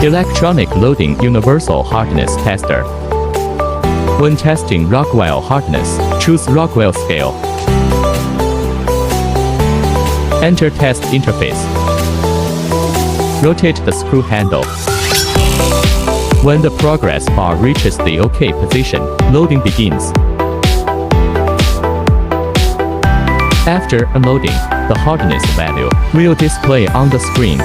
Electronic loading universal hardness tester. When testing Rockwell hardness, choose Rockwell scale. Enter test interface. Rotate the screw handle. When the progress bar reaches the OK position, loading begins. After unloading, the hardness value will display on the screen.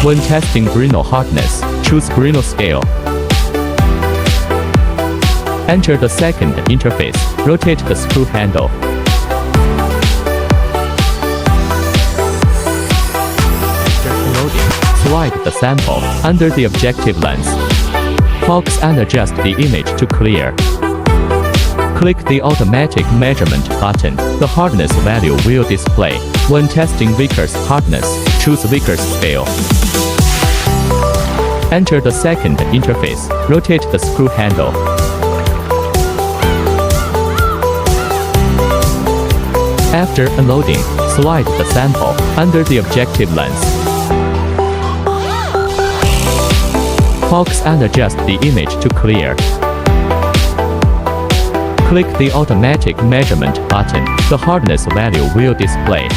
When testing Brinell hardness, choose Brinell scale. Enter the second interface, rotate the screw handle. After unloading, slide the sample under the objective lens. Focus and adjust the image to clear. Click the automatic measurement button. The hardness value will display. When testing Vickers hardness, choose Vickers scale. Enter the second interface, rotate the screw handle. After unloading, slide the sample under the objective lens. Focus and adjust the image to clear. Click the automatic measurement button. The hardness value will display.